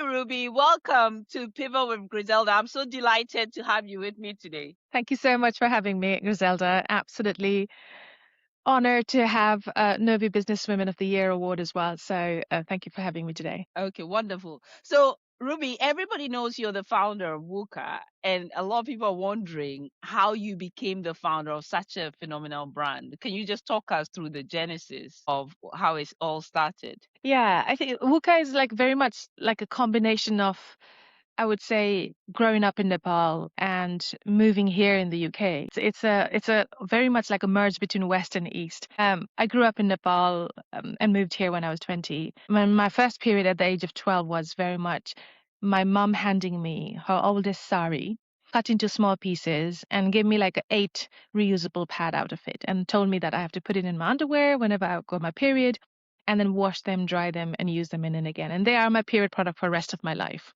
Ruby. Welcome to Pivot with Griselda. I'm so delighted to have you with me today. Thank you so much for having me, Griselda. Absolutely honored to have Novi Businesswoman of the Year award as well. So thank you for having me today. Okay, wonderful. So, Ruby, everybody knows you're the founder of WUKA, and a lot of people are wondering how you became the founder of such a phenomenal brand. Can you just talk us through the genesis of how it all started? Yeah, I think WUKA is like very much like a combination of, I would say, growing up in Nepal and moving here in the UK. It's a very much like a merge between West and East. I grew up in Nepal and moved here when I was 20. My first period at the age of 12 was very much my mum handing me her oldest sari, cut into small pieces, and gave me like 8 reusable pad out of it, and told me that I have to put it in my underwear whenever I go my period, and then wash them, dry them, and use them in and again. And they are my period product for the rest of my life.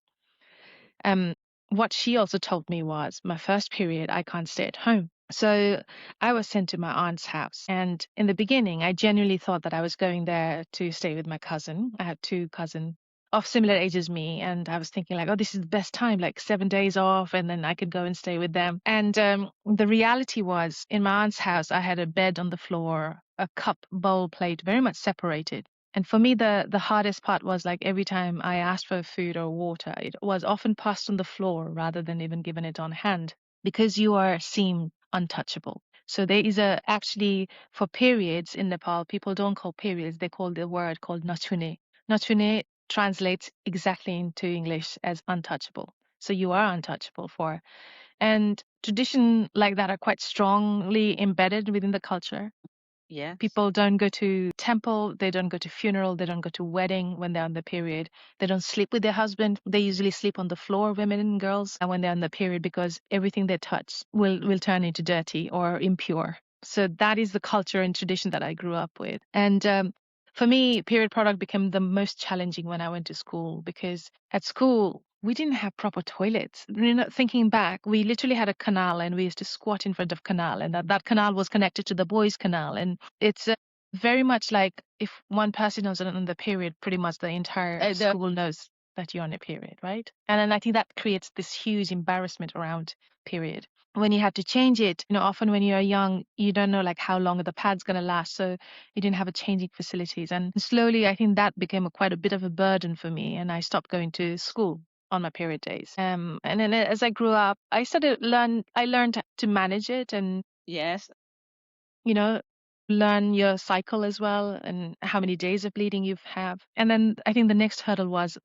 Um, what she also told me was my first period, I can't stay at home. So I was sent to my aunt's house. And in the beginning, I genuinely thought that I was going there to stay with my cousin. I had 2 cousins of similar age as me. And I was thinking like, oh, this is the best time, like 7 days off, and then I could go and stay with them. And the reality was in my aunt's house, I had a bed on the floor, a cup, bowl, plate, very much separated. And for me, the hardest part was like every time I asked for food or water, it was often passed on the floor rather than even given it on hand, because you are seen untouchable. So there is a actually for periods in Nepal, people don't call periods, they call the word called nachune. Nachune translates exactly into English as untouchable. So you are untouchable for. And tradition like that are quite strongly embedded within the culture. Yes. People don't go to temple, they don't go to funeral, they don't go to wedding when they're on the period. They don't sleep with their husband. They usually sleep on the floor, women and girls, and when they're on the period, because everything they touch will turn into dirty or impure. So that is the culture and tradition that I grew up with. And for me, period product became the most challenging when I went to school, because at school we didn't have proper toilets. You know, thinking back, we literally had a canal and we used to squat in front of canal, and that canal was connected to the boys' canal. And it's very much like if one person is on the period, pretty much the entire school knows that you're on a period, right? And then I think that creates this huge embarrassment around period. When you have to change it, you know, often when you're young, you don't know like how long the pad's going to last. So you didn't have a changing facilities. And slowly, I think that became quite a bit of a burden for me. And I stopped going to school on my period days. And then as I grew up, I learned to manage it, and Yes. you know, learn your cycle as well and how many days of bleeding you have. And then I think the next hurdle was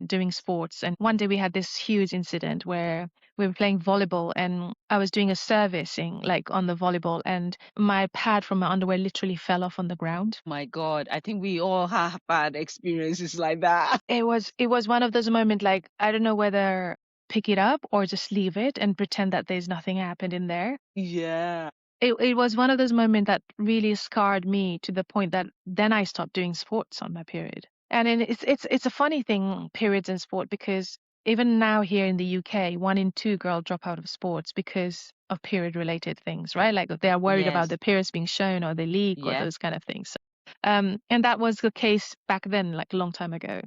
doing sports. And one day we had this huge incident where we were playing volleyball, and I was doing a servicing like on the volleyball, and my pad from my underwear literally fell off on the ground. My God, I think we all have bad experiences like that. It was one of those moments like I don't know whether pick it up or just leave it and pretend that there's nothing happened in there. Yeah. It was one of those moments that really scarred me to the point that then I stopped doing sports on my period. And then it's a funny thing, periods in sport, because even now here in the UK, 1 in 2 girls drop out of sports because of period related things, right? Like they are worried about Yes. the periods being shown or they leak or Yeah. those kind of things. And that was the case back then, like a long time ago.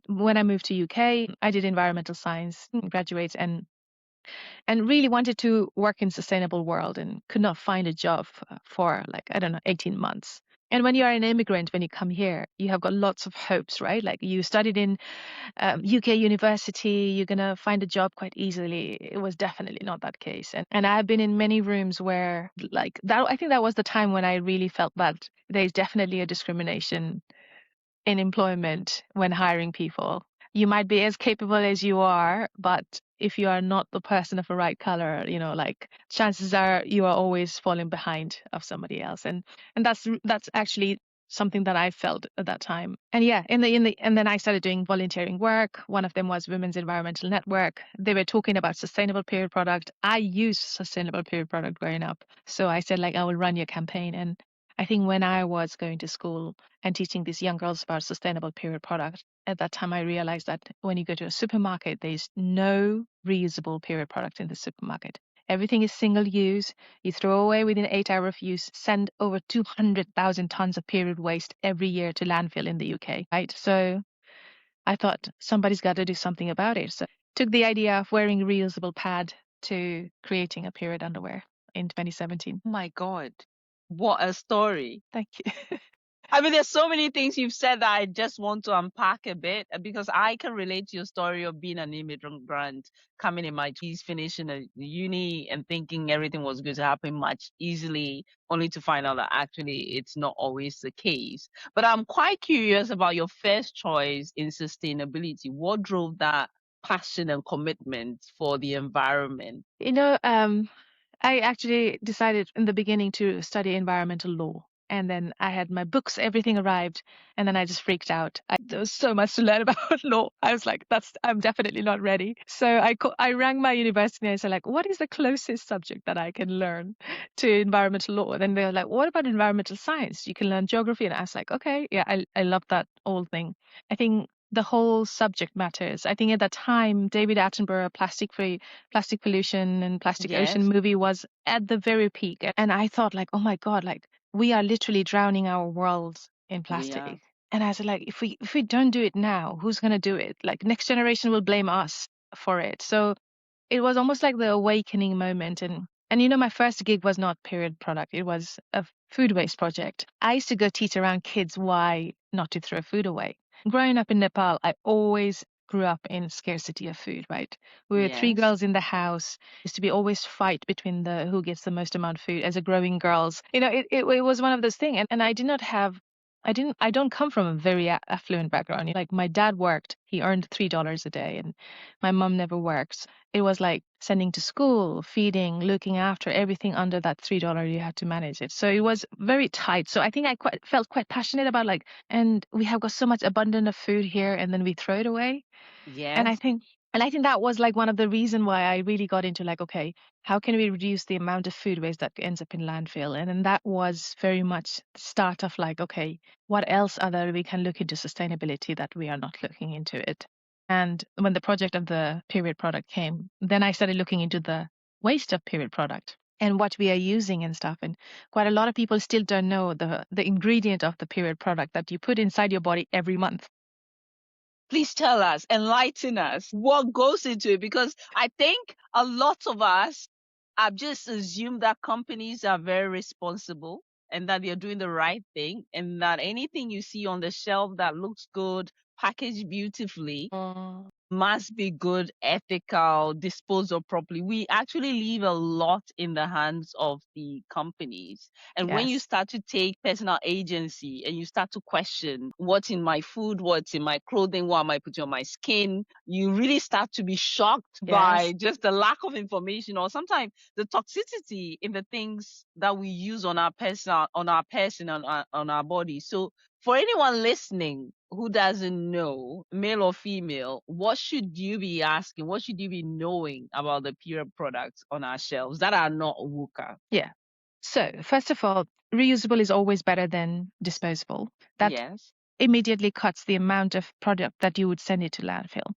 When I moved to UK, I did environmental science, graduates, and really wanted to work in sustainable world and could not find a job for like, I don't know, 18 months. And when you are an immigrant, when you come here, you have got lots of hopes, right? Like you studied in UK university, you're going to find a job quite easily. It was definitely not that case. And I've been in many rooms where like that, I think that was the time when I really felt that there's definitely a discrimination in employment when hiring people. You might be as capable as you are, but if you are not the person of the right color, you know, like chances are you are always falling behind of somebody else. And that's actually something that I felt at that time. And yeah, and then I started doing volunteering work. One of them was Women's Environmental Network. They were talking about sustainable period product. I used sustainable period product growing up. So I said like I will run your campaign. And I think when I was going to school and teaching these young girls about sustainable period product, at that time I realized that when you go to a supermarket, there's no reusable period product in the supermarket. Everything is single use. You throw away within 8 hours of use, send over 200,000 tons of period waste every year to landfill in the UK, right? So I thought somebody's got to do something about it. So took the idea of wearing reusable pad to creating a period underwear in 2017. Oh my God. What a story. Thank you. I mean, there's so many things you've said that I just want to unpack a bit because I can relate to your story of being an immigrant, coming in my 20s, finishing a uni and thinking everything was going to happen much easily, only to find out that actually it's not always the case. But I'm quite curious about your first choice in sustainability. What drove that passion and commitment for the environment? I actually decided in the beginning to study environmental law. And then I had my books, everything arrived, and then I just freaked out. There was so much to learn about law. I was like, I'm definitely not ready. So I rang my university and I said, like, what is the closest subject that I can learn to environmental law? And then they were like, what about environmental science? You can learn geography. And I was like, okay, yeah, I love that whole thing. I think the whole subject matters. I think at that time, David Attenborough, plastic pollution and plastic ocean Yes, movie was at the very peak. And I thought like, oh my God, like we are literally drowning our world in we are. plastic. And I said like, if we don't do it now, who's going to do it? Like next generation will blame us for it. So it was almost like the awakening moment. And my first gig was not period product. It was a food waste project. I used to go teach around kids why not to throw food away. Growing up in Nepal, I always grew up in scarcity of food, right? We were three Yes. girls in the house. Used to be always fight between the who gets the most amount of food as a growing girls. It was one of those things. And I don't come from a very affluent background. Like my dad worked, he earned $3 a day, and my mom never works. It was like sending to school, feeding, looking after everything under that $3 you had to manage it. So it was very tight. So I think felt quite passionate about like, and we have got so much abundant of food here, and then we throw it away. And I Yes. think and I think that was like one of the reason why I really got into like, okay, how can we reduce the amount of food waste that ends up in landfill? And then that was very much the start of like, okay, what else other we can look into sustainability that we are not looking into it. And when the project of the period product came, then I started looking into the waste of period product and what we are using and stuff. And quite a lot of people still don't know the ingredient of the period product that you put inside your body every month. Please tell us, enlighten us what goes into it, because I think a lot of us have just assumed that companies are very responsible and that they're doing the right thing, and that anything you see on the shelf that looks good, packaged beautifully, must be good, ethical, disposed of properly. We actually leave a lot in the hands of the companies. And when you Yes. start to take personal agency and you start to question what's in my food, what's in my clothing, what am I putting on my skin, you really start to be shocked by Yes. just the lack of information, or sometimes the toxicity in the things that we use on our person, on our body. So for anyone listening who doesn't know, male or female, what should you be asking? What should you be knowing about the period products on our shelves that are not WUKA? Yeah. So, first of all, reusable is always better than disposable. That Yes. immediately cuts the amount of product that you would send it to landfill.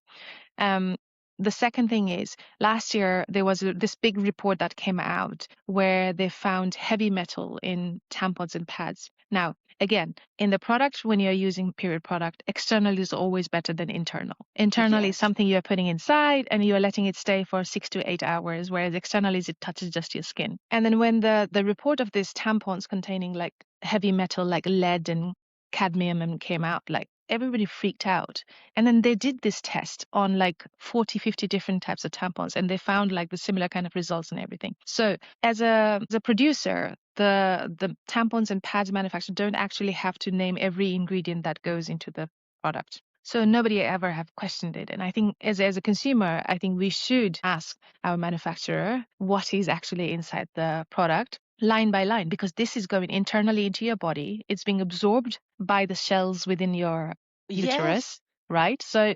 Um, the second thing is last year there was this big report that came out where they found heavy metal in tampons and pads. Now, again, in the product, when you're using period product, external is always better than internal. Internal is Yes. something you're putting inside and you're letting it stay for 6 to 8 hours, whereas external is it touches just your skin. And then when the report of these tampons containing like heavy metal like lead and cadmium and came out, like everybody freaked out. And then they did this test on like 40, 50 different types of tampons, and they found like the similar kind of results and everything. So as a producer, the tampons and pads manufacturer don't actually have to name every ingredient that goes into the product. So nobody ever have questioned it. And I think as a consumer, I think we should ask our manufacturer what is actually inside the product line by line, because this is going internally into your body. It's being absorbed by the cells within your Yes. uterus, right? So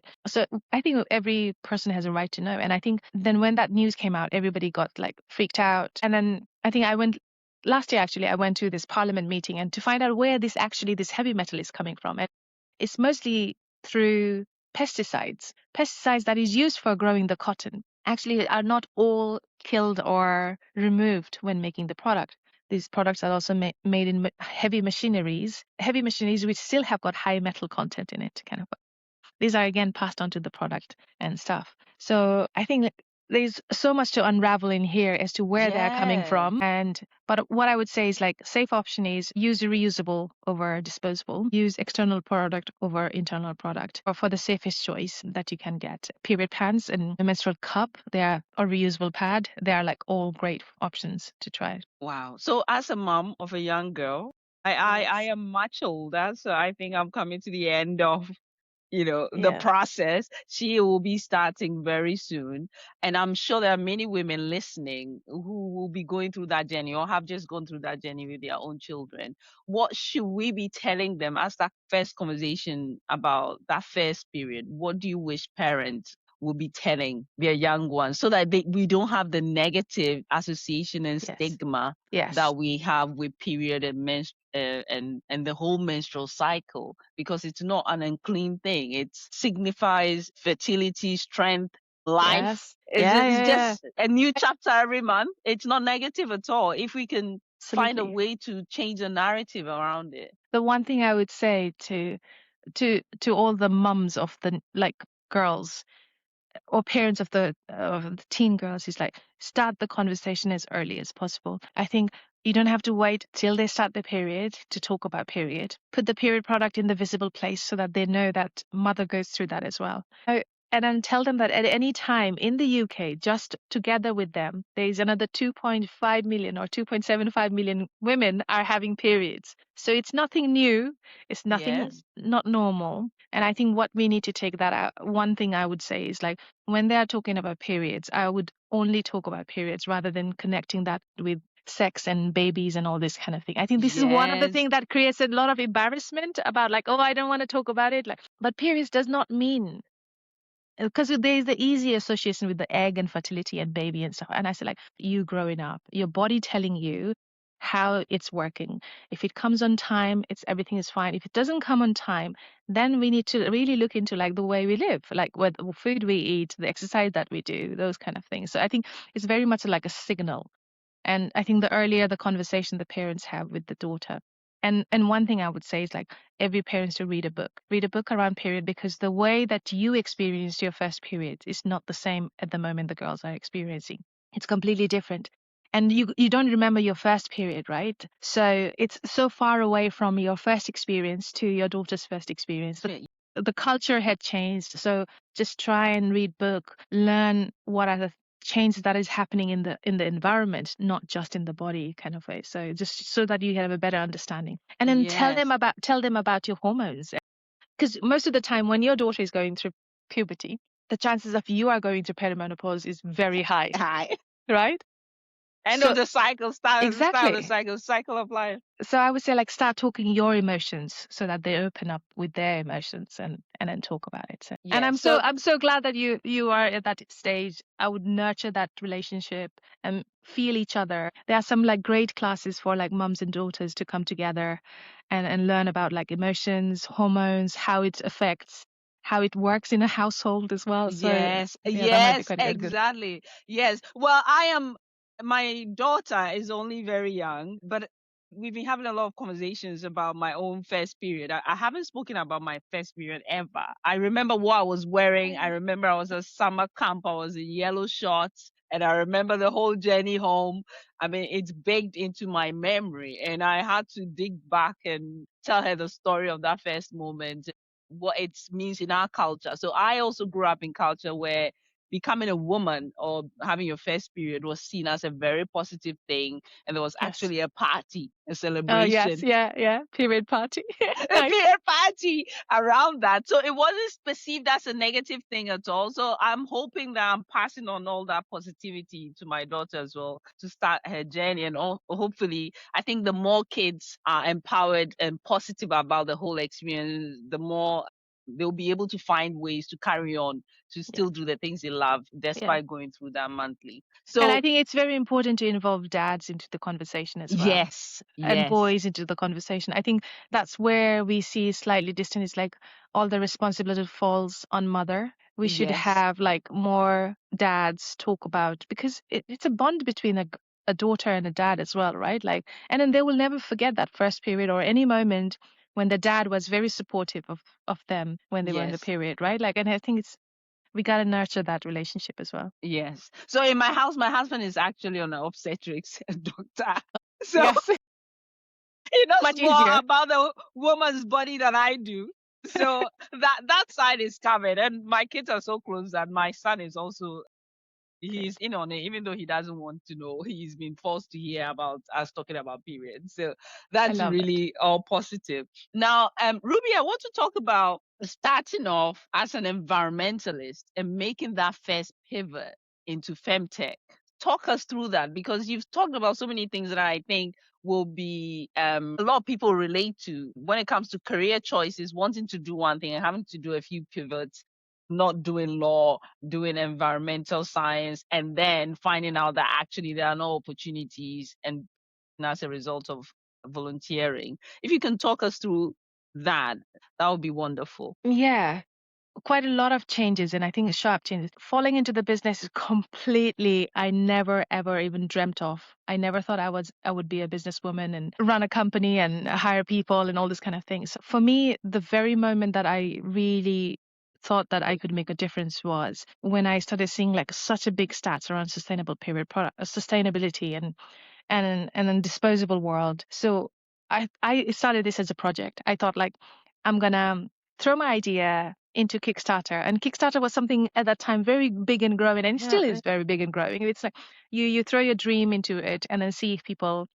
I think every person has a right to know. And I think then when that news came out, everybody got like freaked out. And then I think I went last year actually, I went to this parliament meeting and to find out where this heavy metal is coming from. And it's mostly through pesticides that is used for growing the cotton actually are not all killed or removed when making the product. These products are also made in heavy machineries which still have got high metal content in it, kind of. these are again passed on to the product and stuff. So I think there's so much to unravel in here as to where they're coming Yeah. from. And but what I would say is like safe option is use reusable over disposable, use external product over internal product, or for the safest choice that you can get. Period pants and a menstrual cup, they are a reusable pad. They are like all great options to try. Wow. So as a mom of a young girl, I Yes. am much older, so I think I'm coming to the end of the Yeah. process. She will be starting very soon. And I'm sure there are many women listening who will be going through that journey or have just gone through that journey with their own children. What should we be telling them as that first conversation about that first period? What do you wish parents will be telling their young ones so that we don't have the negative association and Yes. stigma Yes. that we have with period and and the whole menstrual cycle, because it's not an unclean thing. It signifies fertility, strength, life. Yes. Yeah. It's Yeah. Yeah. just a new chapter every month. It's not negative at all if we can find a Absolutely. way to change the narrative around it. The one thing I would say to all the mums of the like girls or parents of the teen girls is like start the conversation as early as possible. I think you don't have to wait till they start their period to talk about period. Put the period product in the visible place so that they know that mother goes through that as well. And then tell them that at any time in the UK, just together with them, there is another 2.5 million or 2.75 million women are having periods. So it's nothing new. It's nothing Yes. not normal. And I think what we need to take that out, one thing I would say is like when they are talking about periods, I would only talk about periods rather than connecting that with sex and babies and all this kind of thing. I think this is one of the Yes. things that creates a lot of embarrassment about like, oh, I don't want to talk about it. Like, but periods does not mean because there is the easy association with the egg and fertility and baby and stuff. And I said, like, you growing up, your body telling you how it's working. If it comes on time, it's everything is fine. If it doesn't come on time, then we need to really look into like the way we live, like what food we eat, the exercise that we do, those kind of things. So I think it's very much like a signal. And I think the earlier the conversation the parents have with the daughter. And one thing I would say is like every parent to read a book. Read a book around period because the way that you experienced your first period is not the same at the moment the girls are experiencing. It's completely different. And you don't remember your first period, right? So it's so far away from your first experience to your daughter's first experience. The culture had changed. So just try and read book, learn what are the change that is happening in the environment, not just in the body kind of way. So just so that you have a better understanding. And then Yes. tell them about your hormones. Because most of the time when your daughter is going through puberty, the chances of you are going to perimenopause is very high, Hi. right? End So of the cycle, start of the exactly. cycle of life. So I would say like start talking your emotions so that they open up with their emotions and then talk about it. So, and Yes. So I'm so glad that you are at that stage. I would nurture that relationship and feel each other. There are some like great classes for like mums and daughters to come together and learn about like emotions, hormones, how it affects, how it works in a household as well. So yes, yeah, that might be yes, quite good. exactly. Yes. Well, my daughter is only very young, but we've been having a lot of conversations about my own first period. I haven't spoken about my first period ever. I remember what I was wearing. I remember I was at summer camp. I was in yellow shorts, and I remember the whole journey home. I mean, it's baked into my memory, and I had to dig back and tell her the story of that first moment, what it means in our culture. So I also grew up in culture where becoming a woman or having your first period was seen as a very positive thing, and there was Yes. actually a party, a Oh yes, celebration, yeah, yeah. Period party. a Nice. beer party around that. So it wasn't perceived as a negative thing at all. So I'm hoping that I'm passing on all that positivity to my daughter as well to start her journey. And hopefully, I think the more kids are empowered and positive about the whole experience, the more they'll be able to find ways to carry on to Yeah. still do the things they love Yeah. despite going through that monthly. And I So think it's very important to involve dads into the conversation as well yes, and yes, boys into the conversation. I think that's where we see slightly distant is like all the responsibility falls on mother. We should yes, have like more dads talk about because it's a bond between a daughter and a dad as well, right? Like, and then they will never forget that first period or any moment when the dad was very supportive of them when they were in the Yes. period, right? Like, and I think we got to nurture that relationship as well. Yes. So in my house, my husband is actually an obstetrics doctor. So Yes, he knows much more easier. about the woman's body than I do. So that side is covered. And my kids are so close that my son is also, Okay. he's in on it, even though he doesn't want to know. He's been forced to hear about us talking about periods. So I that's love it. really all positive. Now, Ruby, I want to talk about starting off as an environmentalist and making that first pivot into femtech. Talk us through that, because you've talked about so many things that I think will be a lot of people relate to when it comes to career choices, wanting to do one thing and having to do a few pivots, not doing law, doing environmental science, and then finding out that actually there are no opportunities, and as a result of volunteering. If you can talk us through that, that would be wonderful. Yeah, quite a lot of changes, and I think sharp changes. Falling into the business is completely, I never ever even dreamt of. I never thought I would be a businesswoman and run a company and hire people and all this kind of things. For me, the very moment that I really thought that I could make a difference was when I started seeing like such a big stats around sustainable period product, sustainability and a disposable world. So I started this as a project. I thought like I'm gonna throw my idea into Kickstarter, and Kickstarter was something at that time very big and growing, and it still is very big and growing. It's like you throw your dream into it and then see if people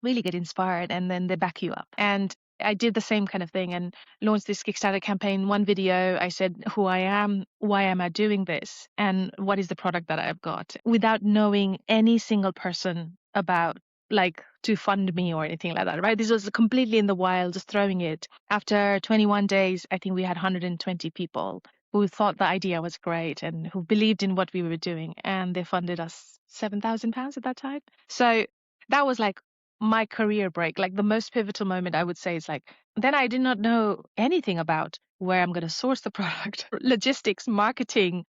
really get inspired and then they back you up. And I did the same kind of thing and launched this Kickstarter campaign. One video, I said who I am, why am I doing this, and what is the product that I've got, without knowing any single person about like to fund me or anything like that, right? This was completely in the wild, just throwing it. After 21 days, I think we had 120 people who thought the idea was great and who believed in what we were doing, and they funded us £7,000 at that time. So that was like my career break, like the most pivotal moment, I would say, is like then I did not know anything about where I'm going to source the product, logistics, marketing,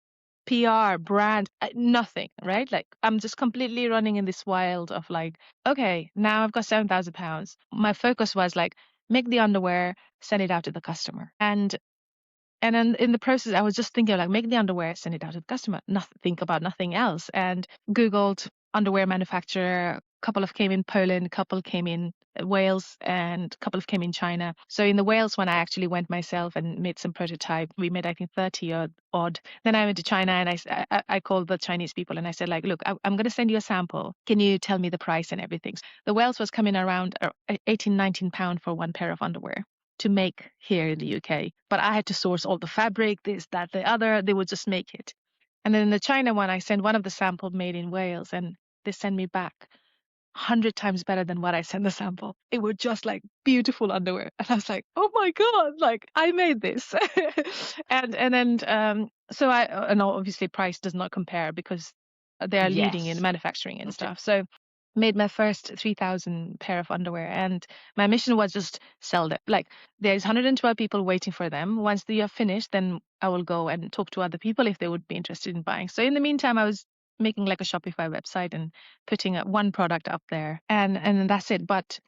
PR, brand, nothing, right? Like I'm just completely running in this wild of like, okay, now I've got £7,000. My focus was like, make the underwear, send it out to the customer. And then in the process, I was just thinking like, make the underwear, send it out to the customer, nothing, think about nothing else. And Googled underwear manufacturer. A couple of came in Poland, a couple came in Wales, and a couple of came in China. So in the Wales one, I actually went myself and made some prototype. We made, I think, 30 odd. Then I went to China and I called the Chinese people and I said like, look, I'm going to send you a sample. Can you tell me the price and everything? The Wales was coming around 18, £19 for one pair of underwear to make here in the UK. But I had to source all the fabric, this, that, the other. They would just make it. And then in the China one, I sent one of the sample made in Wales, and they sent me back 100 times better than what I sent the sample. It was just like beautiful underwear. And I was like, oh my God, like I made this. and then so I and obviously price does not compare because they are leading in Yes. manufacturing and Okay. stuff. So made my first 3,000 pair of underwear, and my mission was just sell them. Like there's 112 people waiting for them. Once they are finished, then I will go and talk to other people if they would be interested in buying. So in the meantime, I was making like a Shopify website and putting one product up there, and that's it. But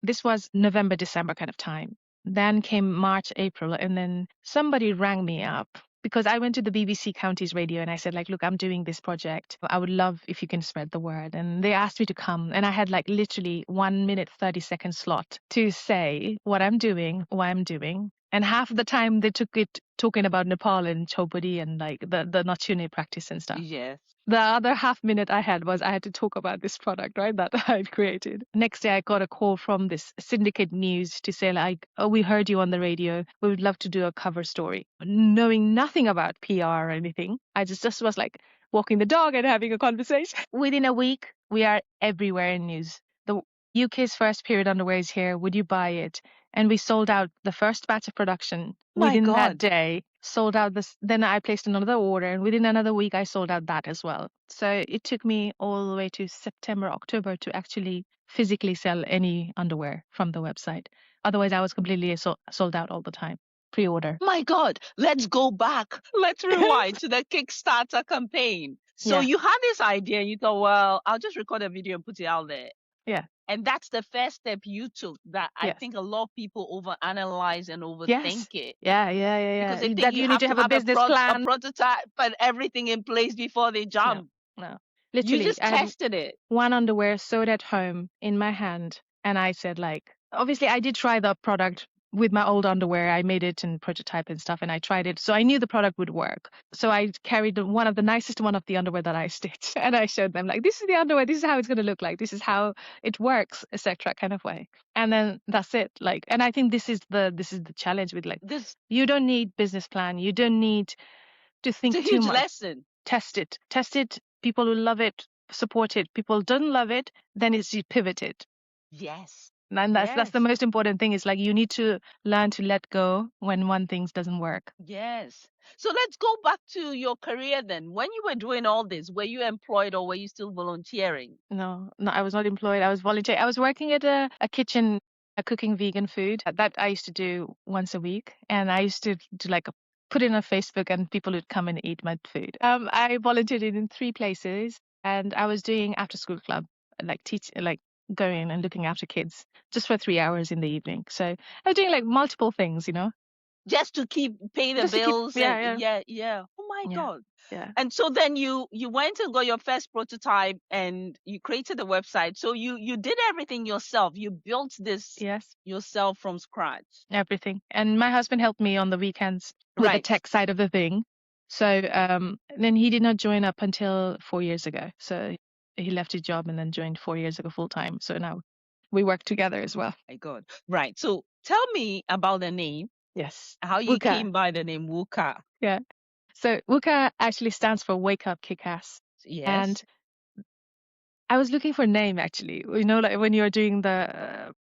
this was November, December kind of time. Then came March, April, and then somebody rang me up because I went to the BBC Counties Radio and I said, like, look, I'm doing this project. I would love if you can spread the word. And they asked me to come. And I had like literally 1 minute, 30-second slot to say what I'm doing, why I'm doing. And half of the time they took it talking about Nepal and Chobudi and like the Nachune practice and stuff. Yes. The other half minute I had was I had to talk about this product, right, that I had created. Next day, I got a call from this syndicate news to say, like, oh, we heard you on the radio. We would love to do a cover story. Knowing nothing about PR or anything, I just was like walking the dog and having a conversation. Within a week, we are everywhere in news. The UK's first period underwear is here. Would you buy it? And we sold out the first batch of production My within that God. day. Sold out this. Then I placed another order, and within another week, I sold out that as well. So it took me all the way to September, October to actually physically sell any underwear from the website. Otherwise, I was completely sold out all the time. Pre-order. My God, let's go back. Let's rewind to the Kickstarter campaign. So Yeah. you had this idea and you thought, well, I'll just record a video and put it out there. Yeah. And that's the first step you took that I Yes. think a lot of people overanalyze and overthink Yes. it Yeah. Yeah. because Yeah. they Yeah. think That you you need have to to have a have business a plan. prototype and everything in place before they No. jump. No. You Literally, just I had tested it. one underwear sewed at home in my hand, and I said, like, obviously I did try the product with my old underwear. I made it and prototype and stuff, and I tried it, so I knew the product would work. So I carried one of the nicest one of the underwear that I stitched, and I showed them, like, this is the underwear, this is how it's going to look like, this is how it works, etc., kind of way. And then that's it. Like, and I think this is the challenge with, like, This you don't need business plan, you don't need to it's a think too huge much. lesson. Test it. People will love it, support it. People don't love it, then it's you pivot it. Yes. And that's the Yes. most important thing, is like you need to learn to let go when one thing doesn't work. Yes. So let's go back to your career then. When you were doing all this, were you employed or were you still volunteering? No, no, I was not employed. I was volunteer. I was working at a kitchen, cooking vegan food. That I used to do once a week, and I used to do like put it on Facebook, and people would come and eat my food. I volunteered in 3 places, and I was doing after school club, like going and looking after kids just for 3 hours in the evening. So I was doing like multiple things. Just to keep pay the Just to keep, bills yeah, and yeah, yeah, yeah. Oh my yeah, God. yeah. And so then you went and got your first prototype and you created a website. So you did everything yourself. You built this Yes. yourself from scratch. Everything. And my husband helped me on the weekends with the Right. tech side of the thing. So then he did not join up until 4 years ago. So he left his job and then joined 4 years ago full time. So now we work together as well. My God. Right. So tell me about the name, Yes. how you WUKA. came by the name WUKA. Yeah. So WUKA actually stands for Wake Up Kick Ass. And Yes. I was looking for a name actually. Like when you're doing the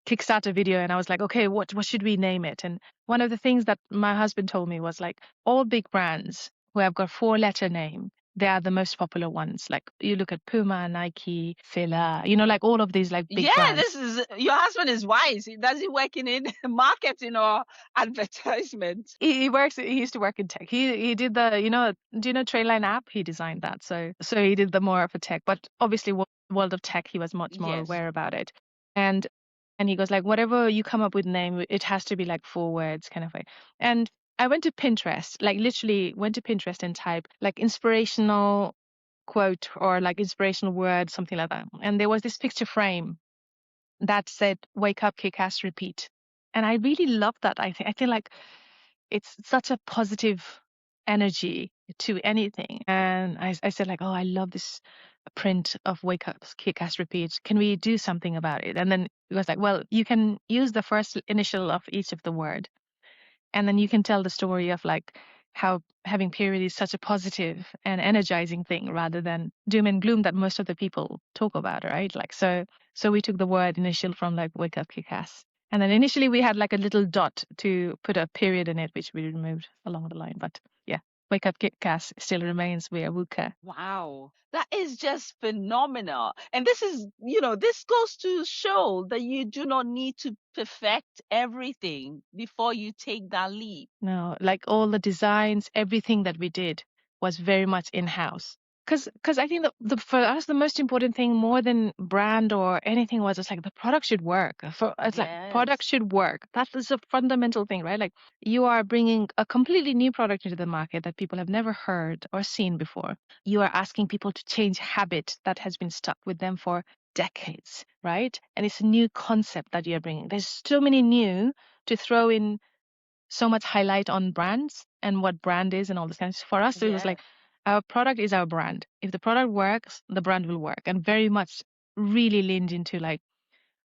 Kickstarter video, and I was like, okay, what should we name it? And one of the things that my husband told me was, like, all big brands who have got 4-letter name, they are the most popular ones. Like you look at Puma, Nike, Fila, like all of these like big Yeah, brands. this is your husband is wise. Does he work in marketing or advertisement? He used to work in tech. He did do you know Trainline app? He designed that. So he did the more of a tech, but obviously world of tech, he was much more Yes. aware about it. And he goes, like, whatever you come up with name, it has to be like 4 words kind of way. And I went to Pinterest, like literally went to Pinterest and typed like inspirational quote or like inspirational word, something like that. And there was this picture frame that said, wake up, kick ass, repeat. And I really loved that. I feel like it's such a positive energy to anything. And I said, like, oh, I love this print of wake up, kick ass, repeat. Can we do something about it? And then it was like, well, you can use the first initial of each of the word, and then you can tell the story of like how having period is such a positive and energizing thing rather than doom and gloom that most of the people talk about, right? Like, so we took the word initial from like wake up, kick ass. And then initially we had like a little dot to put a period in it, which we removed along the line. But yeah, wake up, kick ass still remains. We are WUKA. Wow. That is just phenomenal. And this is, this goes to show that you do not need to perfect everything before you take that leap. No, like all the designs, everything that we did was very much in-house. Because I think for us the most important thing more than brand or anything was it's like the product should work. It's like product Yes. should work. That is a fundamental thing, right? Like you are bringing a completely new product into the market that people have never heard or seen before. You are asking people to change habit that has been stuck with them for decades, right? And it's a new concept that you're bringing. There's so many new to throw in so much highlight on brands and what brand is and all this kind of stuff. For us, it was Yeah. like our product is our brand. If the product works, the brand will work. And very much really leaned into like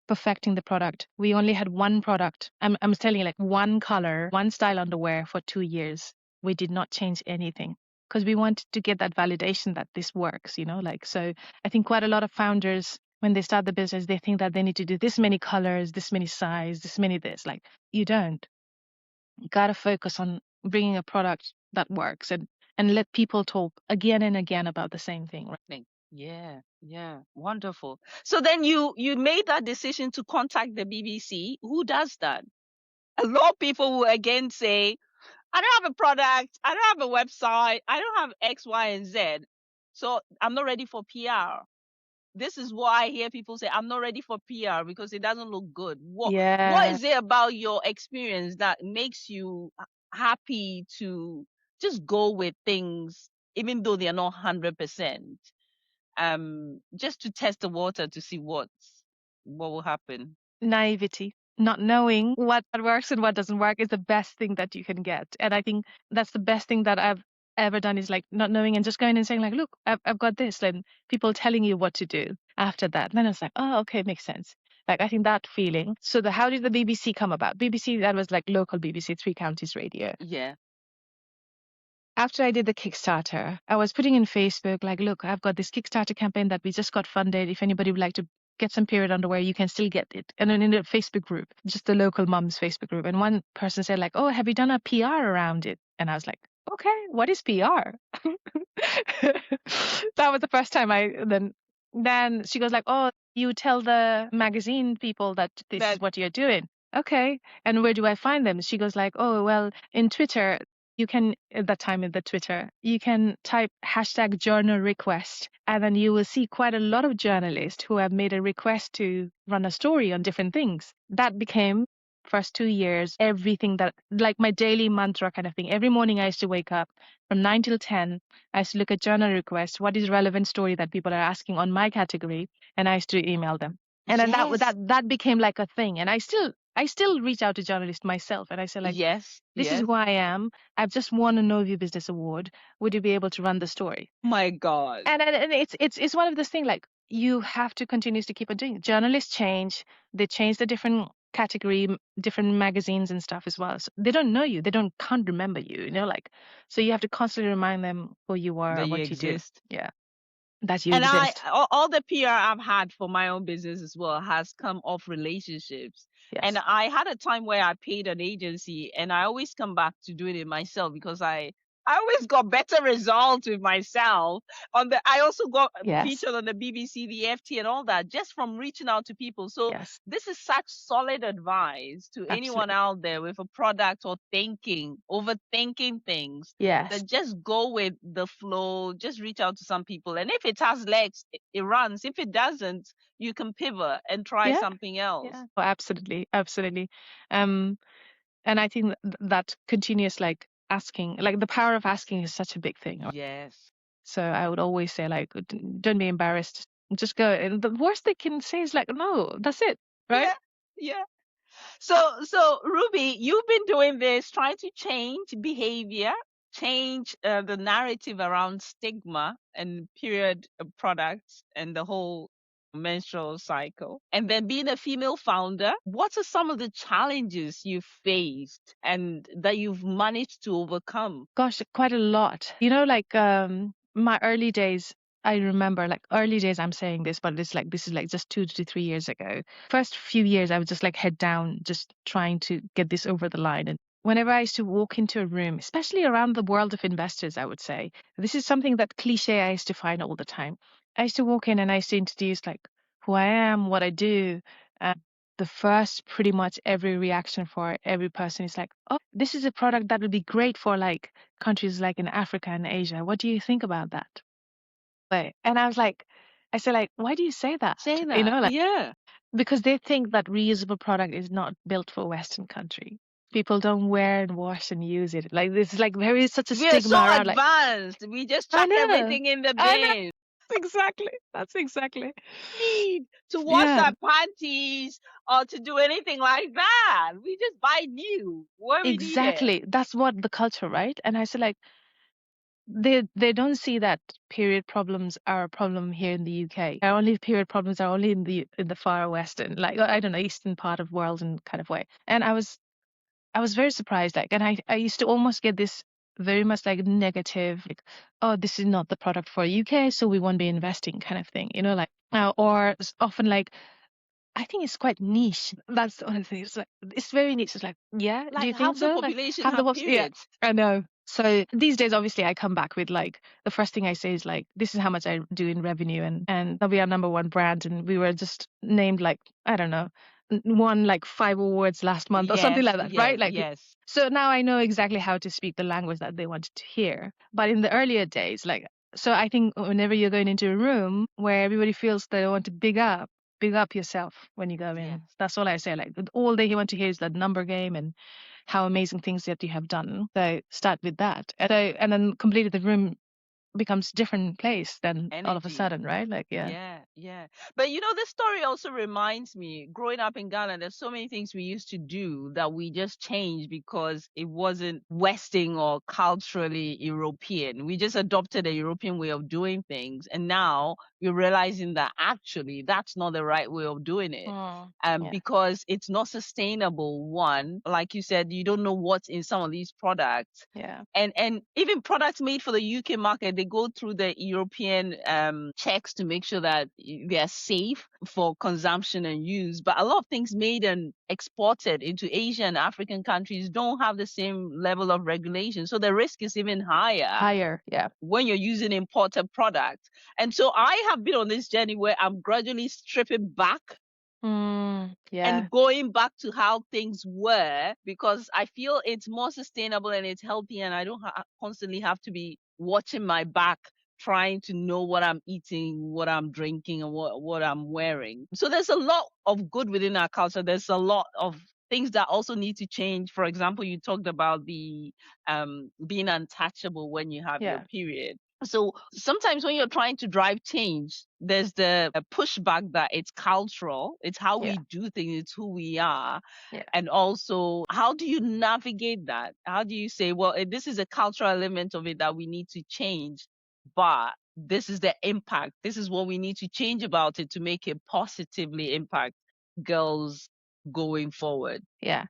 perfecting the product. We only had one product. I'm telling you, like one color, one style underwear for 2 years. We did not change anything because we wanted to get that validation that this works, like so I think quite a lot of founders when they start the business, they think that they need to do this many colors, this many size, this many this. Like you don't. You gotta focus on bringing a product that works and let people talk again and again about the same thing, right? Yeah, yeah, wonderful. So then you made that decision to contact the BBC. Who does that? A lot of people will again say, I don't have a product, I don't have a website, I don't have X, Y, and Z. So I'm not ready for PR. This is why I hear people say, I'm not ready for PR because it doesn't look good. What Yeah, is it about your experience that makes you happy to just go with things, even though they're not 100%, just to test the water to see what will happen? naivety. Not knowing what works and what doesn't work is the best thing that you can get. And I think that's the best thing that I've ever done, is like not knowing and just going and saying like, look, I've got this, and people telling you what to do after that. Then it's like, oh, okay, makes sense. Like I think that feeling. So how did the BBC come about? BBC, that was like local BBC, Three Counties Radio. Yeah. After I did the Kickstarter, I was putting in Facebook, like, look, I've got this Kickstarter campaign that we just got funded. If anybody would like to get some period underwear, you can still get it. And then in the Facebook group, just the local mums Facebook group. And one person said, like, oh, have you done a PR around it? And I was like, okay, what is PR? That was the first time then she goes like, oh, you tell the magazine people that this is That what you're doing. Okay. And where do I find them? She goes like, oh, well, in Twitter, you can, at that time in the Twitter, you can type hashtag journal request, and then you will see quite a lot of journalists who have made a request to run a story on different things. That became, first 2 years, everything that, like my daily mantra kind of thing. Every morning I used to wake up from 9 till 10. I used to look at journal requests. What is relevant story that people are asking on my category? And I used to email them. And then yes, that became like a thing. And I still reach out to journalists myself, and I say like, yes, this is yes. who I am. I've just won a Novi Business Award. Would you be able to run the story? My God. And it's one of those things, like you have to continuously keep on doing it. Journalists change. They change the different category, different magazines and stuff as well. So they don't know you. They can't remember you. Like, so you have to constantly remind them who you That are, you what you do. exist. Yeah, that you And exist. all the PR I've had for my own business as well has come off relationships. And Yes. I had a time where I paid an agency, and I always come back to doing it myself because I always got better results with myself. I also got Yes. featured on the BBC, the FT, and all that just from reaching out to people. So Yes. this is such solid advice to anyone Absolutely. out there with a product or overthinking things, Yes. that just go with the flow, just reach out to some people. And if it has legs, it runs. If it doesn't, you can pivot and try Yeah. something else. Yeah. Oh, absolutely. Absolutely. Um, and I think that continuous, like asking, like the power of asking is such a big thing. Yes. So I would always say like, don't be embarrassed. Just go. And the worst they can say is like, no, that's it. Right? Yeah. Yeah. So Ruby, you've been doing this, trying to change behavior, change the narrative around stigma and period products and the whole menstrual cycle. And then being a female founder, what are some of the challenges you've faced and that you've managed to overcome? Gosh, quite a lot. Like my early days, I remember like early days, I'm saying this, but this is like just 2 to 3 years ago. First few years, I was just like head down, just trying to get this over the line. And whenever I used to walk into a room, especially around the world of investors, I would say, this is something that cliche I used to find all the time. I used to walk in and I used to introduce like who I am, what I do. The first pretty much every reaction for every person is like, oh, this is a product that would be great for like countries like in Africa and Asia. What do you think about that? And I was like, I said like, why do you say that? Say that. Like, Yeah. because they think that reusable product is not built for Western country. People don't wear and wash and use it. Like this is like very such a We are so stigma around. Like, advanced. We just I chuck know, everything in the I know, bin. exactly. That's exactly. Need to wash Yeah, our panties or to do anything like that. We just buy new when we need it. exactly. That's what the culture, right? And I said like, they don't see that period problems are a problem here in the UK. Our only period problems are only in the far western, like I don't know, eastern part of world and kind of way. And I was very surprised, like, and I used to almost get this very much like negative, like, oh, this is not the product for UK, so we won't be investing kind of thing, like, or often like, I think it's quite niche. That's the only thing. It's like it's very niche. It's like, yeah, do Like you think half the so? Like population half the have box, yeah, periods. I know. So these days, obviously, I come back with like the first thing I say is like, this is how much I do in revenue, and that we are number one brand, and we were just named like, I don't know, won like 5 awards last month or something Yes, like that, yes, right? Like, yes. so now I know exactly how to speak the language that they wanted to hear. But in the earlier days, like So I think whenever you're going into a room where everybody feels they want to big up yourself when you go Yes. in. That's all I say. Like all they want to hear is that number game and how amazing things that you have done. So start with that. And then completely the room becomes different place then all of a Energy. sudden, right? Like, yeah. Yeah, yeah. But this story also reminds me, growing up in Ghana, there's so many things we used to do that we just changed because it wasn't Western or culturally European. We just adopted a European way of doing things. And now we're realizing that actually that's not the right way of doing it. Mm, yeah. Because it's not sustainable. One, like you said, you don't know what's in some of these products. Yeah. And even products made for the UK market, they go through the European checks to make sure that they are safe for consumption and use. But a lot of things made and exported into Asian and African countries don't have the same level of regulation. So the risk is even higher Yeah. when you're using imported products. And so I have been on this journey where I'm gradually stripping back Yeah. and going back to how things were, because I feel it's more sustainable and it's healthy, and I don't constantly have to be watching my back trying to know what I'm eating, what I'm drinking, and what I'm wearing. So there's a lot of good within our culture. There's a lot of things that also need to change. For example, you talked about the being untouchable when you have your Yeah. period. So sometimes when you're trying to drive change, there's the pushback that it's cultural, it's how Yeah. we do things, it's who we are. Yeah. And also, how do you navigate that? How do you say, well, this is a cultural element of it that we need to change, but this is the impact. This is what we need to change about it to make it positively impact girls going forward. Yeah.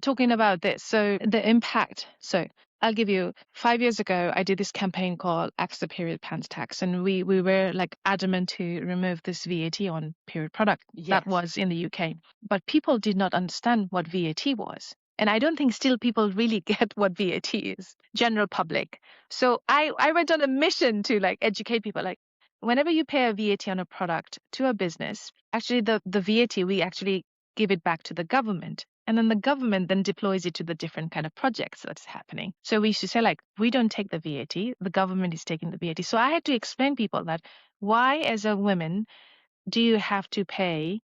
Talking about this, so the impact. So I'll give you 5 years ago, I did this campaign called Axe the Period Pants Tax, and we were like adamant to remove this VAT on period product that Yes. was in the UK. But people did not understand what VAT was. And I don't think still people really get what VAT is, general public. So I went on a mission to like educate people. Like whenever you pay a VAT on a product to a business, actually the VAT, we actually give it back to the government. And then the government then deploys it to the different kind of projects that's happening. So we used to say like, we don't take the VAT, the government is taking the VAT. So I had to explain people that why as a woman do you have to pay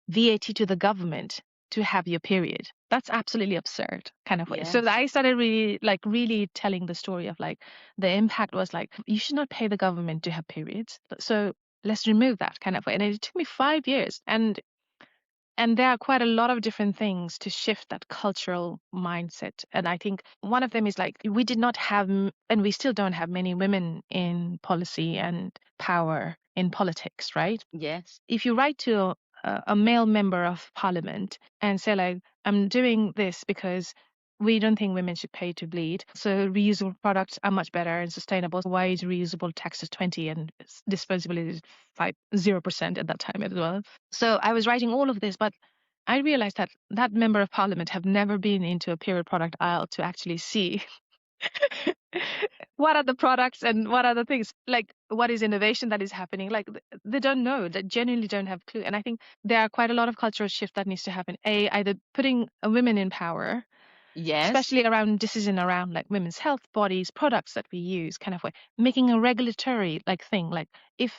VAT to the government to have your period? That's absolutely absurd kind of way. So Yes. I started really telling the story of like the impact was like, you should not pay the government to have periods. So let's remove that kind of way. And it took me 5 years. And there are quite a lot of different things to shift that cultural mindset. And I think one of them is like, we did not have, and we still don't have many women in policy and power in politics, right? Yes. If you write to a male member of parliament and say, like, I'm doing this because we don't think women should pay to bleed. So reusable products are much better and sustainable. Why is reusable tax is 20 and disposable is 0% at that time as well? So I was writing all of this, but I realized that that member of parliament have never been into a period product aisle to actually see what are the products and what are the things, like what is innovation that is happening. Like they don't know, they genuinely don't have clue. And I think there are quite a lot of cultural shift that needs to happen. Either putting women in power, Yes. especially around decision around like women's health, bodies, products that we use, kind of way, making a regulatory like thing. Like if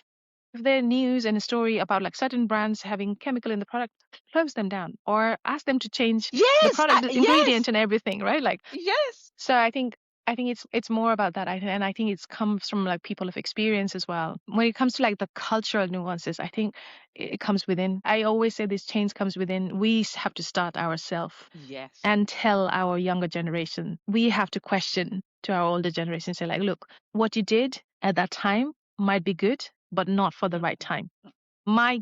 there news and a story about like certain brands having chemical in the product, close them down or ask them to change the Yes. product, the ingredient Yes. and everything, right? Like Yes. so I think it's more about that. And I think it comes from like people of experience as well. When it comes to like the cultural nuances, I think it comes within. I always say this change comes within. We have to start ourselves Yes. and tell our younger generation. We have to question to our older generation, say like, look, what you did at that time might be good, but not for the right time. My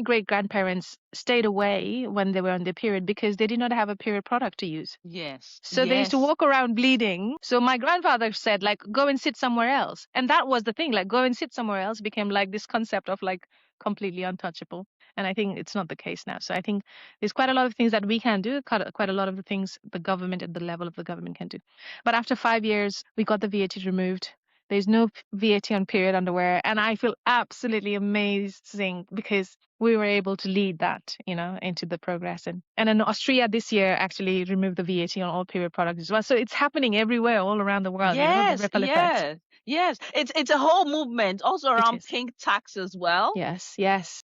great grandparents stayed away when they were on their period because they did not have a period product to use. Yes. So they used to Yes. walk around bleeding. So my grandfather said, like, go and sit somewhere else. And that was the thing, like, go and sit somewhere else became like this concept of like completely untouchable. And I think it's not the case now. So I think there's quite a lot of things that we can do, quite a lot of the things the government at the level of the government can do. But after 5 years, we got the VAT removed. There's no VAT on period underwear. And I feel absolutely amazing because we were able to lead that, into the progress. And in Austria this year actually removed the VAT on all period products as well. So it's happening everywhere, all around the world, the Yes, ripple effect. yes, yes. It's a whole movement also It around is. pink tax as well. Yes, yes.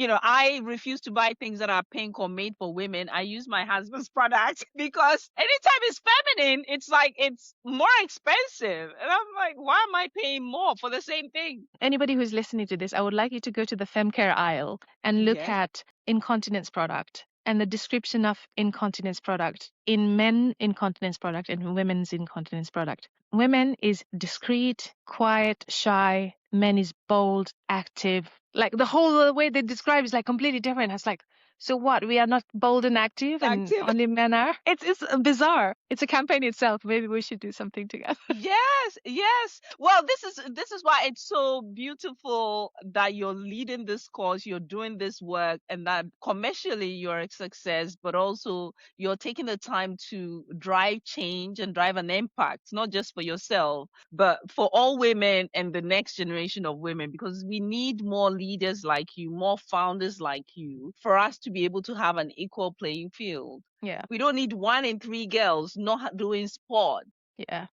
I refuse to buy things that are pink or made for women. I use my husband's products because anytime it's feminine, it's like it's more expensive. And I'm like, why am I paying more for the same thing? Anybody who's listening to this, I would like you to go to the femcare aisle and look Yes. at incontinence product and the description of incontinence product in men incontinence product and women's incontinence product. Women is discreet, quiet, shy. Men is bold, active. Like the whole way they describe is like completely different. It's like, so what? We are not bold and active, and Active. only men are. It's bizarre. It's a campaign itself. Maybe we should do something together. Yes, yes. Well, this is why it's so beautiful that you're leading this course, you're doing this work, and that commercially you're a success, but also you're taking the time to drive change and drive an impact, not just for yourself, but for all women and the next generation of women, because we need more leaders like you, more founders like you, for us to be able to have an equal playing field. Yeah, We don't need 1 in 3 girls not doing sport yeah.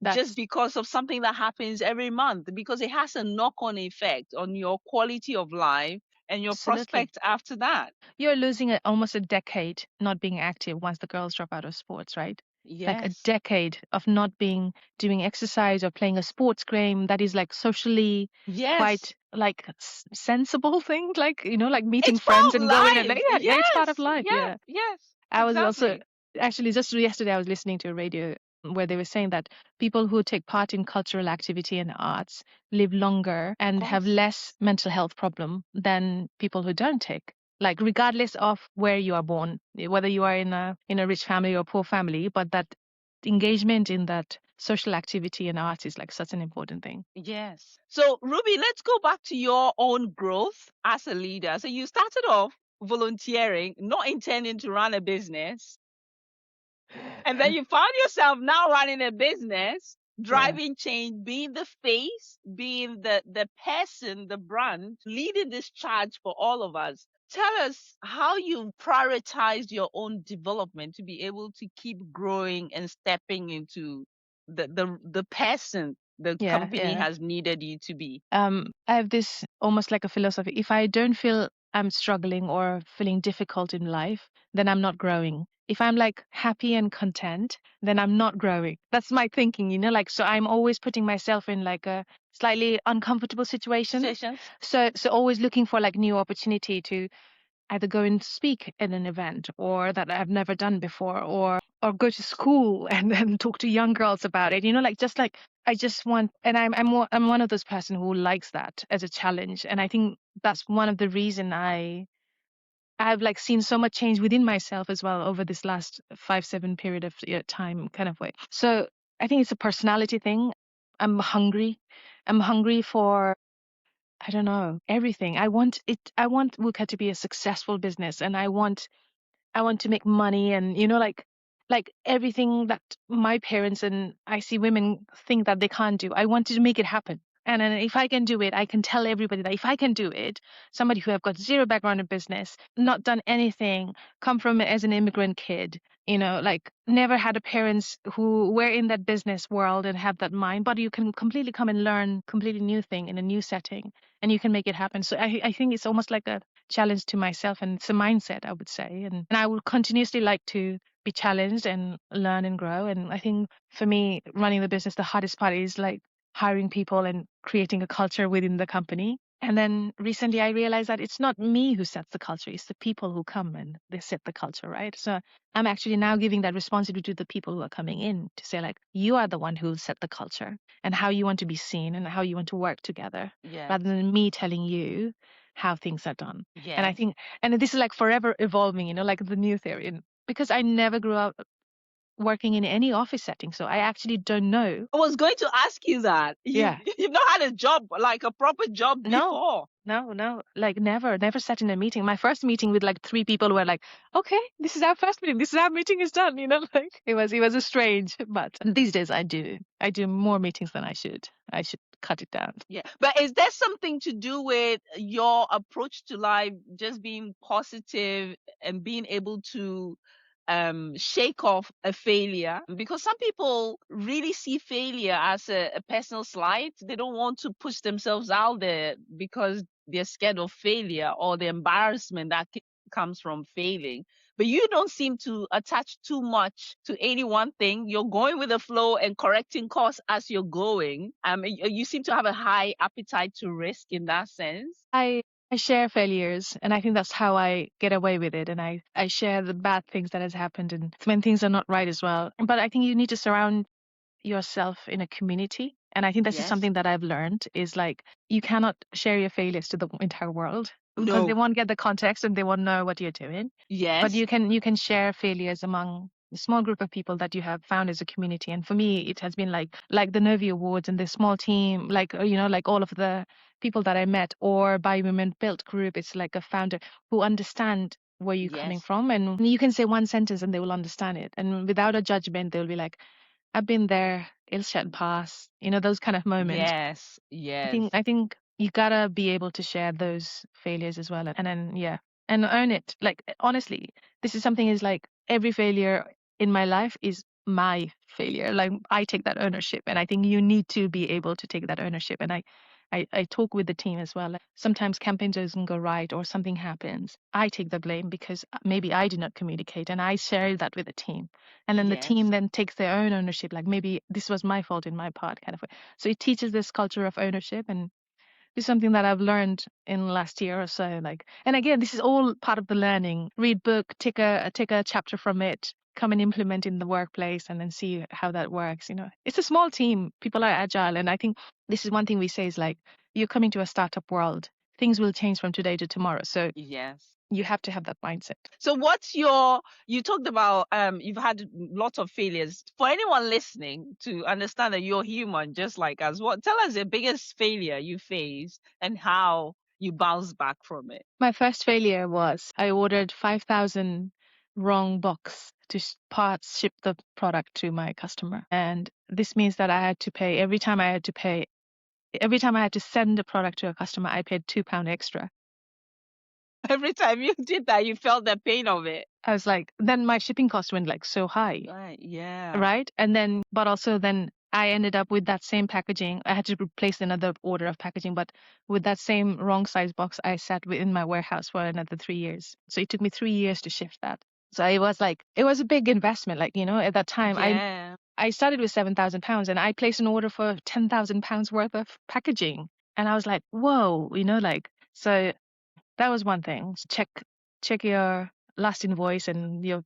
just That's because of something that happens every month, because it has a knock-on effect on your quality of life and your absolutely. prospect after that. You're losing almost a decade not being active once the girls drop out of sports, right? Like a Yes. decade of not doing exercise or playing a sports game that is like socially Yes. quite like sensible thing, like like meeting It's part friends of and going and life. yeah, yeah, it's part of Yes. life. Yes. Yeah. Yes. I was also Exactly. actually just yesterday I was listening to a radio where they were saying that people who take part in cultural activity and arts live longer Of and have course. less mental health problem than people who don't take. Like regardless of where you are born, whether you are in a rich family or poor family, but that engagement in that social activity and arts is like such an important thing. Yes. So, Ruby, let's go back to your own growth as a leader. So, you started off volunteering, not intending to run a business. And then you found yourself now running a business, Yeah. driving change, being the face, being the person, the brand, leading this charge for all of us. Tell us how you prioritized your own development to be able to keep growing and stepping into the person the Yeah, company yeah. has needed you to be. I have this almost like a philosophy. If I don't feel I'm struggling or feeling difficult in life, then I'm not growing. If I'm like happy and content, then I'm not growing. That's my thinking, like so I'm always putting myself in like a slightly uncomfortable situation. Situations? So always looking for like new opportunity to either go and speak at an event or that I've never done before or go to school and then talk to young girls about it. Like just like I just want and I'm one of those person who likes that as a challenge. And I think that's one of the reason I've like seen so much change within myself as well over this last 5-7 period of time kind of way. So I think it's a personality thing. I'm hungry. I'm hungry for I don't know, everything. I want WUKA to be a successful business and I want to make money and like everything that my parents and I see women think that they can't do. I wanted to make it happen. And then if I can do it, I can tell everybody that if I can do it, somebody who have got zero background in business, not done anything, come from as an immigrant kid, like never had a parents who were in that business world and have that mind, but you can completely come and learn completely new thing in a new setting and you can make it happen. So I think it's almost like a challenge to myself and it's a mindset I would say and I would continuously like to be challenged and learn and grow. And I think for me running the business the hardest part is like hiring people and creating a culture within the company. And then recently I realized that it's not me who sets the culture, it's the people who come and they set the culture, right? So I'm actually now giving that responsibility to the people who are coming in to say like you are the one who will set the culture and how you want to be seen and how you want to work together Yes. rather than me telling you how things are done. And I Yes. think, and this is like forever evolving, like the new theory. And because I never grew up working in any office setting, so I actually don't know. I was going to ask you that. Yeah. You've not had a job, like a proper job No, before. no, like never sat in a meeting. My first meeting with like 3 people were like, okay, this is our first meeting. This is how meeting is done. Like it was a strange, but these days I do more meetings than I should. I should cut it down. Yeah. But is there something to do with your approach to life, just being positive and being able to shake off a failure? Because some people really see failure as a personal slight. They don't want to push themselves out there because they're scared of failure or the embarrassment that comes from failing. But you don't seem to attach too much to any one thing. You're going with the flow and correcting course as you're going. You seem to have a high appetite to risk in that sense. I share failures, and I think that's how I get away with it. And I share the bad things that has happened and when things are not right as well. But I think you need to surround yourself in a community. And I think this is Yes. something that I've learned is like you cannot share your failures to the entire world because they No. won't get the context and they won't know what you're doing. But Yes. you can share failures among a small group of people that you have found as a community. And for me, it has been like the Novi Awards and the small team, like like all of the people that I met, or by Women Built group. It's like a founder who understand where you're coming Yes. from, and you can say one sentence and they will understand it, and without a judgment, they'll be like, I've been there, it'll shall pass. Those kind of moments. Yes. I Yes. think I think you gotta be able to share those failures as well, and then yeah, and own it. Like honestly, this is something is like every failure in my life is my failure. Like I take that ownership, and I think you need to be able to take that ownership. And I talk with the team as well. Like sometimes campaign doesn't go right or something happens. I take the blame because maybe I did not communicate, and I share that with the team. And then the team Yes. then takes their own ownership. Like maybe this was my fault in my part, kind of way. So it teaches this culture of ownership, and it's something that I've learned in the last year or so. Like, and again, this is all part of the learning. Read book, take a chapter from it, come and implement in the workplace, and then see how that works. It's a small team. People are agile, and I think this is one thing we say is like, you're coming to a startup world. Things will change from today to tomorrow. So Yes. you have to have that mindset. So you talked about you've had lots of failures. For anyone listening to understand that you're human just like us, tell us the biggest failure you faced and how you bounced back from it. My first failure was I ordered 5,000 wrong box to parts ship the product to my customer. And this means that I had to pay every time I had to send a product to a customer, I paid £2 extra. Every time you did that, you felt the pain of it. I was like, then my shipping cost went like so high, Right. Yeah. right? And then, but also then I ended up with that same packaging. I had to replace another order of packaging, but with that same wrong size box, I sat in my warehouse for another 3 years. So it took me 3 years to shift that. So it was a big investment. Like, at that time, Yeah. I started with £7,000 and I placed an order for £10,000 worth of packaging. And I was like, whoa, so that was one thing. Check your last invoice and your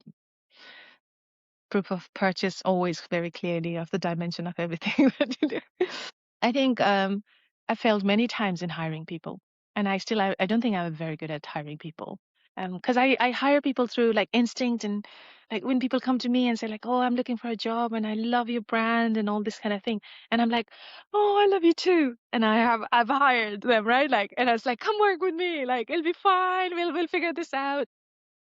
proof of purchase always very clearly of the dimension of everything that you do. I think I failed many times in hiring people, and I don't think I'm very good at hiring people. Because I hire people through like instinct, and like when people come to me and say like, oh, I'm looking for a job and I love your brand and all this kind of thing, and I'm like, oh, I love you too, and I've hired them, right? Like, and I was like, come work with me, like it'll be fine, we'll figure this out,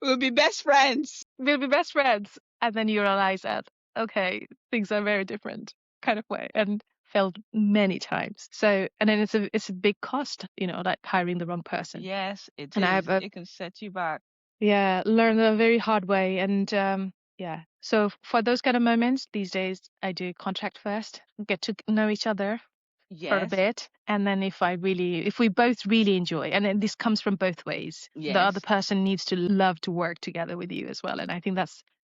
We'll be best friends. we'll be best friends. And then you realize that, okay, things are very different kind of way, and failed many times. So, and then it's a big cost, like hiring the wrong person. Yes, it And is. It can set you back. learned the very hard way. And yeah, so for those kind of moments these days, I do contract first, get to know each other for a Yes. bit, and then if we both really enjoy, and then this comes from both ways, the other Yes. person needs to love to work together with you as well. And I think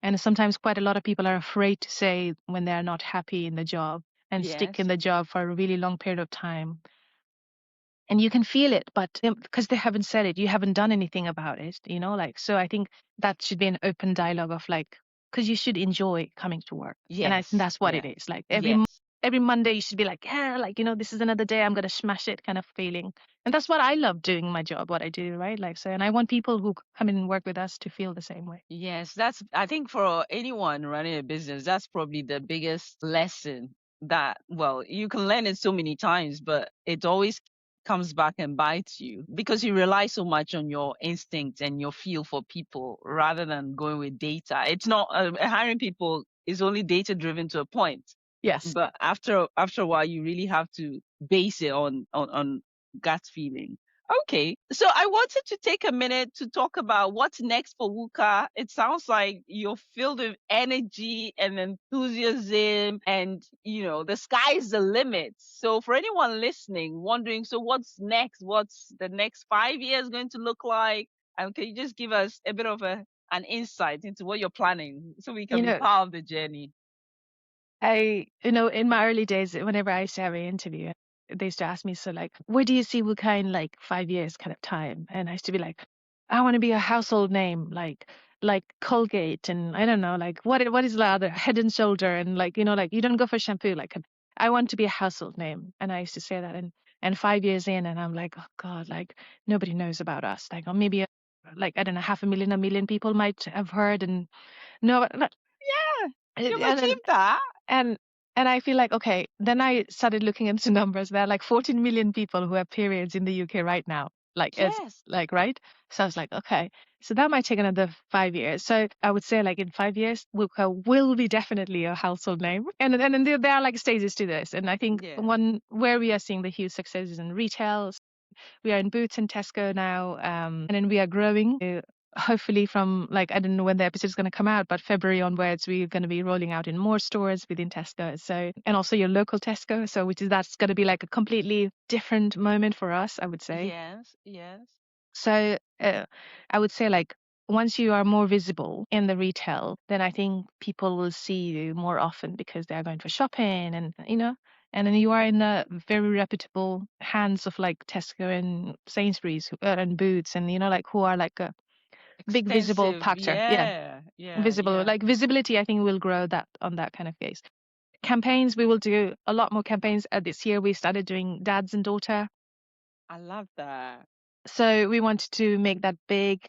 and sometimes quite a lot of people are afraid to say when they're not happy in the job and stick in Yes. the job for a really long period of time, and you can feel it, but because they haven't said it, you haven't done anything about it, so I think that should be an open dialogue of like, because you should enjoy coming to work. And I think Yes. that's what Yeah. it is, like every Yes. every Monday you should be like, yeah, like, this is another day, I'm gonna smash it kind of feeling. And that's what I love doing my job, what I do, right? Like, so, and I want people who come in and work with us to feel the same way. Yes, I think for anyone running a business, that's probably the biggest lesson that, well, you can learn it so many times, but it always comes back and bites you because you rely so much on your instinct and your feel for people rather than going with data. It's not hiring people is only data driven to a point, Yes. but after a while, you really have to base it on gut feeling. Okay, so I wanted to take a minute to talk about what's next for WUKA. It sounds like you're filled with energy and enthusiasm, and the sky is the limit. So for anyone listening, wondering, so what's next? What's the next 5 years going to look like? And can you just give us a bit of an insight into what you're planning so we can You be know, part of the journey? in my early days, whenever I used to have an interview, they used to ask me, so like, where do you see Wuka in like 5 years kind of time? And I used to be like, I want to be a household name, like Colgate, and I don't know, like what is the other Head and Shoulder, and like like you don't go for shampoo, like I want to be a household name, and I used to say that, and 5 years in, and I'm like, oh God, like nobody knows about us, like or maybe like I don't know, 500,000, 1 million people might have heard, and no, Yeah, you've and achieved that. and and I feel like, okay, then I started looking into numbers. There are like 14 million people who have periods in the UK right now. Like it's Yes. like right. So I was like, okay, so that might take another 5 years. So I would say like in 5 years, Wuka will be definitely a household name. And then there are like stages to this. And I think Yeah. one where we are seeing the huge successes in retail. We are in Boots and Tesco now, and then we are growing. Hopefully, from like I don't know when the episode is going to come out, but February onwards, we're going to be rolling out in more stores within Tesco. So, and also your local Tesco. So, that's going to be like a completely different moment for us, I would say. Yes. Yes. So, I would say like once you are more visible in the retail, then I think people will see you more often because they are going for shopping, and and then you are in the very reputable hands of like Tesco and Sainsbury's and Boots, and like who are like a big visible Extensive. factor. Yeah, Yeah. Yeah. visible, Yeah. like visibility. I think will grow that on that kind of case. Campaigns, we will do a lot more campaigns. This year we started doing dads and daughter, I love that. so we wanted to make that big.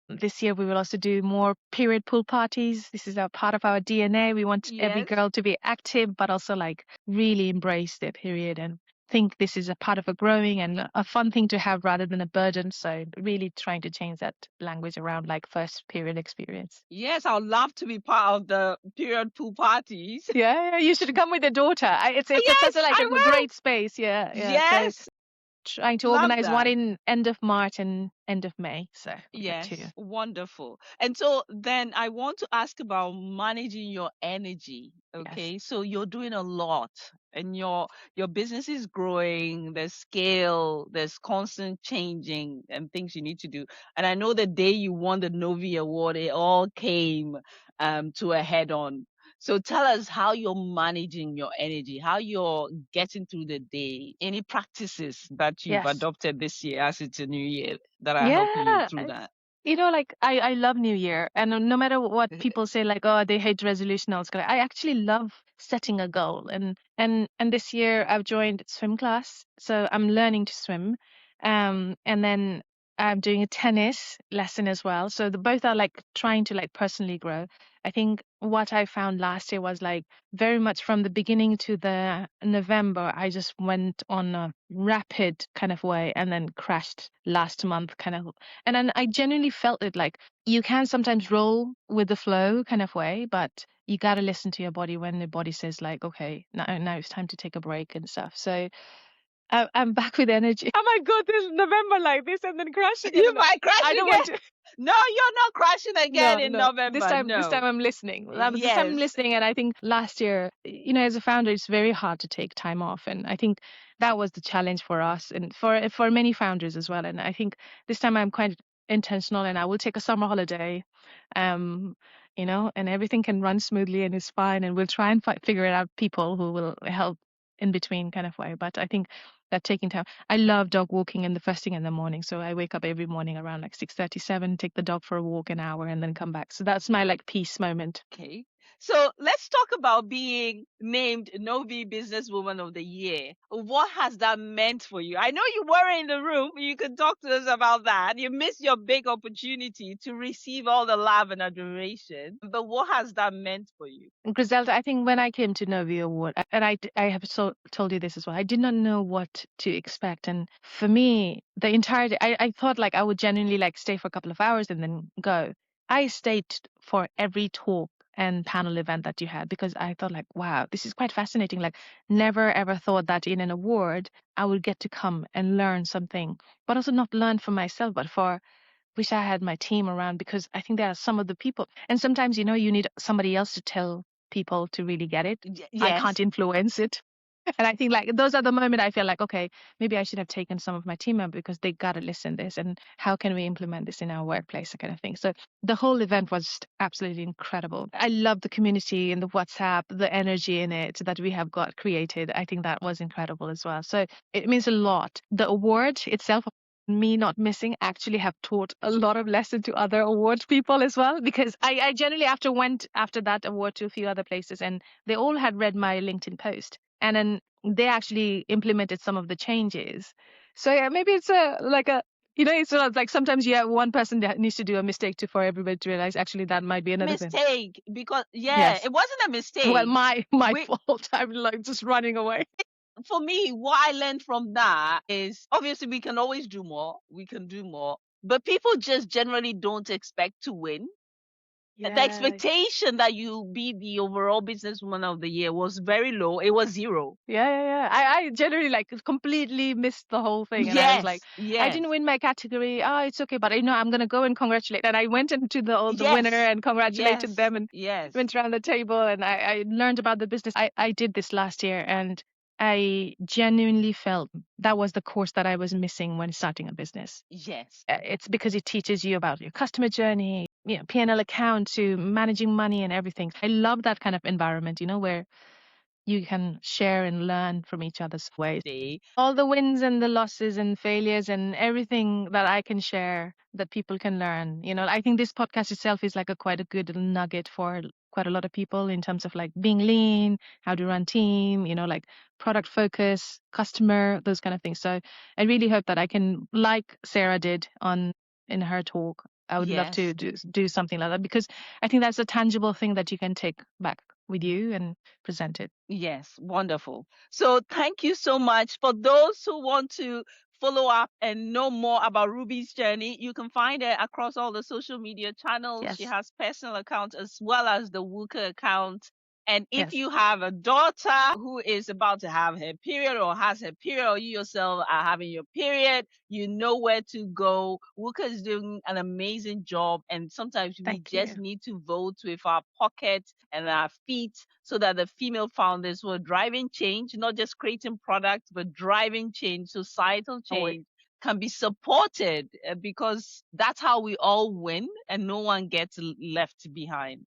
This year we will also do more period pool parties. This is a part of our DNA. We want every Yes. girl to be active, but also like really embrace their period and think this is a part of a growing and a fun thing to have rather than a burden. So really trying to change that language around like first period experience. Yes. I'd love to be part of the period pool parties. Yeah, you should come with your daughter. It's such a Yes, like I a will. great space. Yeah, yeah. So Yes. trying to Love organize one that. in end of March and end of May. So we got two. Yes, wonderful. And so then I want to ask about managing your energy. Yes. Okay, so you're doing a lot and your business is growing, there's scale, there's constant changing and things you need to do. And I know the day you won the Novi Award, it all came to a head on. So tell us how you're managing your energy, how you're getting through the day, any practices that you've Yes. adopted this year as it's a new year that are helping you Yeah. through that. Like I love New Year, and no matter what people say, like, oh, they hate resolution, I actually love setting a goal. And this year I've joined swim class, so I'm learning to swim. And then I'm doing a tennis lesson as well. So the both are like trying to like personally grow. I think what I found last year was like very much from the beginning to the November, I just went on a rapid kind of way and then crashed last month kind of. And then I genuinely felt it like you can sometimes roll with the flow kind of way, but you got to listen to your body when the body says like, okay, now it's time to take a break and stuff. So I'm back with energy. I might go this November like this and then crash again. You And might crash I don't again. want to. No, you're not crashing again No, in no. This November. time, No. I'm listening. This time I'm Yes. listening, and I think last year, as a founder, it's very hard to take time off, and I think that was the challenge for us and for many founders as well. And I think this time I'm quite intentional, and I will take a summer holiday, um, and everything can run smoothly and it's fine, and we'll try and figure it out people who will help in between kind of way. But I think that taking time. I love dog walking in the first thing in the morning. So I wake up every morning around like 6:37, take the dog for a walk an hour and then come back. So that's my like peace moment. Okay. So let's talk about being named Novi Businesswoman of the Year. What has that meant for you? I know you were in the room. You can talk to us about that. You missed your big opportunity to receive all the love and adoration. But what has that meant for you? Griselda, I think when I came to Novi Award, and I have told you this as well, I did not know what to expect. And for me, the entire day, I thought like I would genuinely like stay for a couple of hours and then go. I stayed for every talk and panel event that you had because I thought like, wow, this is quite fascinating. Like never ever thought that in an award I would get to come and learn something, but also not learn for myself, but for wish I had my team around because I think there are some of the people, and sometimes, you need somebody else to tell people to really get it. I can't Yes. influence it. And I think like those are the moment I feel like, okay, maybe I should have taken some of my team members because they got to listen this and how can we implement this in our workplace, that kind of thing. So the whole event was absolutely incredible. I love the community and the WhatsApp, the energy in it that we have got created. I think that was incredible as well. So it means a lot. The award itself, me not missing, actually have taught a lot of lesson to other award people as well because I generally went after that award to a few other places and they all had read my LinkedIn post and then they actually implemented some of the changes. So yeah, maybe it's it's sort of like sometimes you have one person that needs to do a mistake to for everybody to realize actually that might be another thing. Mistake, because Yes. it wasn't a Well, mistake. my We fault. I'm like just running away. For me, what I learned from that is obviously we can always do more. We can do more. But people just generally don't expect to win. The Yeah. expectation that you be the overall businesswoman of the year was very low. It was zero. Yeah. I generally like completely missed the whole thing, and I was like, Yes, I yes, didn't win my category. Oh, it's okay, but I'm gonna go and congratulate. And I went into the winner yes, and congratulated yes, them, and yes, went around the table, and I learned about the business. I did this last year, and I genuinely felt that was the course that I was missing when starting a business. yes, It's because it teaches you about your customer journey, P&L account to managing money and everything. I love that kind of environment, where you can share and learn from each other's ways. All the wins and the losses and failures and everything that I can share that people can learn. I think this podcast itself is like quite a good nugget for quite a lot of people in terms of like being lean, how to run team, like product focus, customer, those kind of things. So I really hope that I can, like Sarah did on in her talk, I would love to yes. do something like that because I think that's a tangible thing that you can take back with you and present it. Yes, wonderful. So thank you so much. For those who want to follow up and know more about Ruby's journey, you can find her across all the social media channels. She Yes. has personal accounts as well as the WUKA account. And if Yes. you have a daughter who is about to have her period or has her period, or you yourself are having your period, you know where to go. WUKA is doing an amazing job. And sometimes we Thank you. just need to vote with our pockets and our feet so that the female founders were driving change, not just creating products, but driving change, societal Always. change can be supported because that's how we all win and no one gets left behind.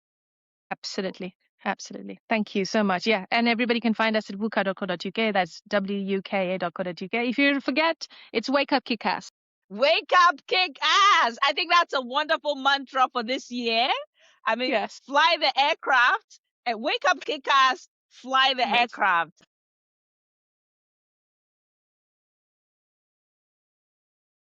Absolutely. Absolutely. Thank you so much. Yeah. And everybody can find us at wuka.co.uk. That's wuka.co.uk. If you forget, it's Wake Up Kick Ass. Wake up, kick ass. I think that's a wonderful mantra for this year. I mean, Yes. fly the aircraft and wake up, kick ass, fly the Amazing. aircraft.